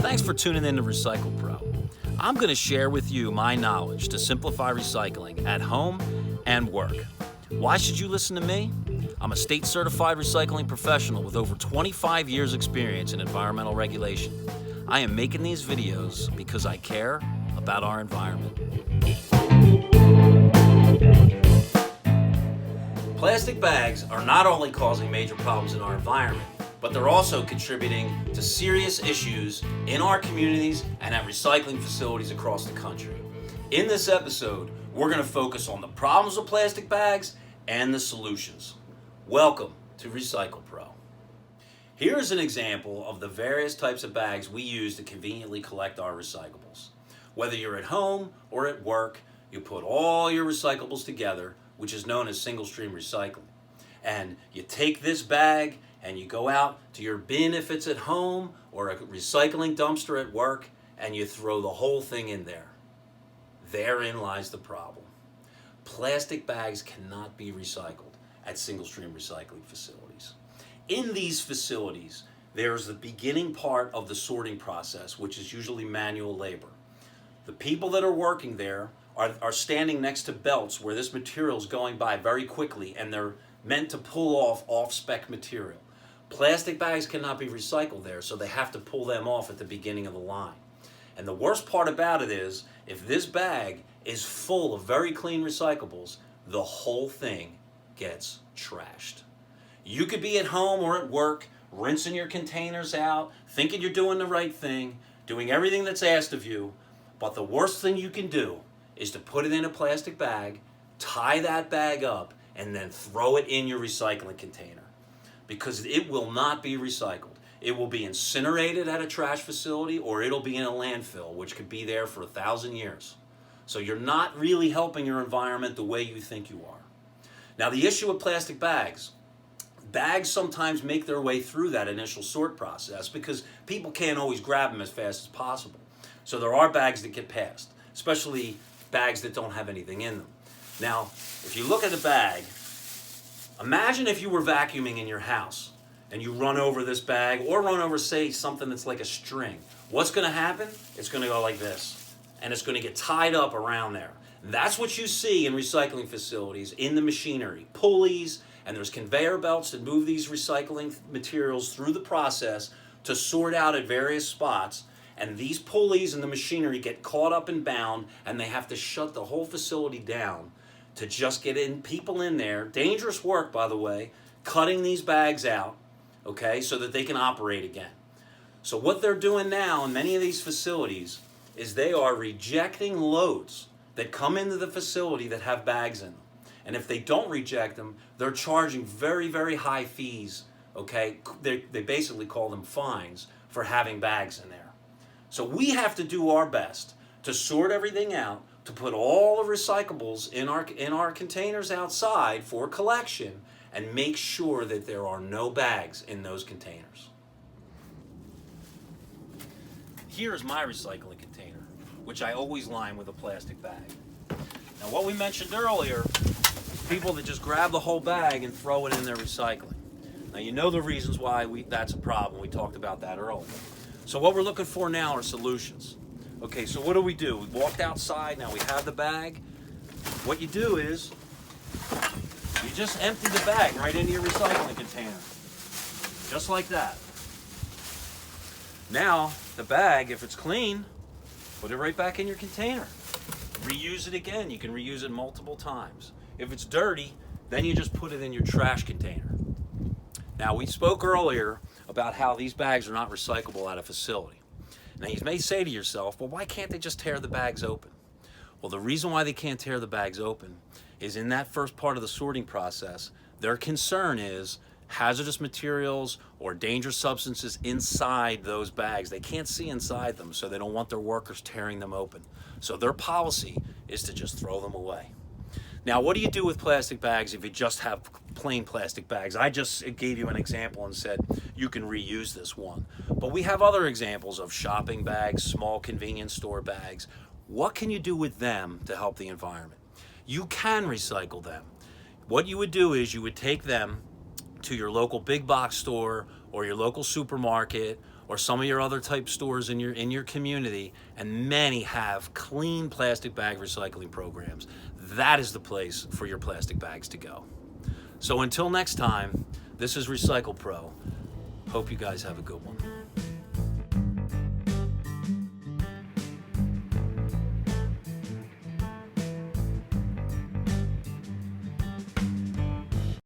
Thanks for tuning in to Recycle Pro. I'm going to share with you my knowledge to simplify recycling at home and work. Why should you listen to me? I'm a state certified recycling professional with over 25 years experience in environmental regulation. I am making these videos because I care about our environment. Plastic bags are not only causing major problems in our environment, but they're also contributing to serious issues in our communities and at recycling facilities across the country. In this episode, we're going to focus on the problems with plastic bags and the solutions. Welcome to Recycle Pro. Here's an example of the various types of bags we use to conveniently collect our recyclables. Whether you're at home or at work, you put all your recyclables together, which is known as single stream recycling. And you take this bag and you go out to your bin if it's at home or a recycling dumpster at work and you throw the whole thing in there. Therein lies the problem. Plastic bags cannot be recycled at single stream recycling facilities. In these facilities, there's the beginning part of the sorting process, which is usually manual labor. The people that are working there are standing next to belts where this material is going by very quickly and they're meant to pull off-spec material. Plastic bags cannot be recycled there, so they have to pull them off at the beginning of the line. And the worst part about it is, if this bag is full of very clean recyclables, the whole thing gets trashed. You could be at home or at work, rinsing your containers out, thinking you're doing the right thing, doing everything that's asked of you, but the worst thing you can do is to put it in a plastic bag, tie that bag up, and then throw it in your recycling container. Because it will not be recycled. It will be incinerated at a trash facility or it'll be in a landfill, which could be there for 1,000 years. So you're not really helping your environment the way you think you are. Now, the issue with plastic bags sometimes make their way through that initial sort process because people can't always grab them as fast as possible. So there are bags that get passed, especially bags that don't have anything in them. Now, if you look at a bag, imagine if you were vacuuming in your house and you run over this bag or run over, say, something that's like a string. What's going to happen? It's going to go like this, and it's going to get tied up around there. That's what you see in recycling facilities in the machinery. Pulleys, and there's conveyor belts that move these recycling materials through the process to sort out at various spots. And these pulleys and the machinery get caught up and bound, and they have to shut the whole facility down to just get people in there. Dangerous work, by the way, cutting these bags out, okay, so that they can operate again. So what they're doing now in many of these facilities is they are rejecting loads that come into the facility that have bags in them. And if they don't reject them, they're charging very, very high fees, okay? They basically call them fines for having bags in there. So we have to do our best to sort everything out, to put all the recyclables in our containers outside for collection and make sure that there are no bags in those containers. Here's my recycling container, which I always line with a plastic bag. Now, what we mentioned earlier, people that just grab the whole bag and throw it in their recycling. Now, you know the reasons why that's a problem. We talked about that earlier. So what we're looking for now are solutions. Okay, so what do? We walked outside, now we have the bag. What you do is, you just empty the bag right into your recycling container. Just like that. Now, the bag, if it's clean, put it right back in your container. Reuse it again. You can reuse it multiple times. If it's dirty, then you just put it in your trash container. Now, we spoke earlier about how these bags are not recyclable at a facility. Now, you may say to yourself, well, why can't they just tear the bags open? Well, the reason why they can't tear the bags open is in that first part of the sorting process, their concern is hazardous materials or dangerous substances inside those bags. They can't see inside them, so they don't want their workers tearing them open. So their policy is to just throw them away. Now, what do you do with plastic bags if you just have plain plastic bags? I just gave you an example and said you can reuse this one. But we have other examples of shopping bags, small convenience store bags. What can you do with them to help the environment? You can recycle them. What you would do is you would take them to your local big box store or your local supermarket or some of your other type stores in your community, and many have clean plastic bag recycling programs. That is the place for your plastic bags to go. So until next time, this is Recycle Pro. Hope you guys have a good one.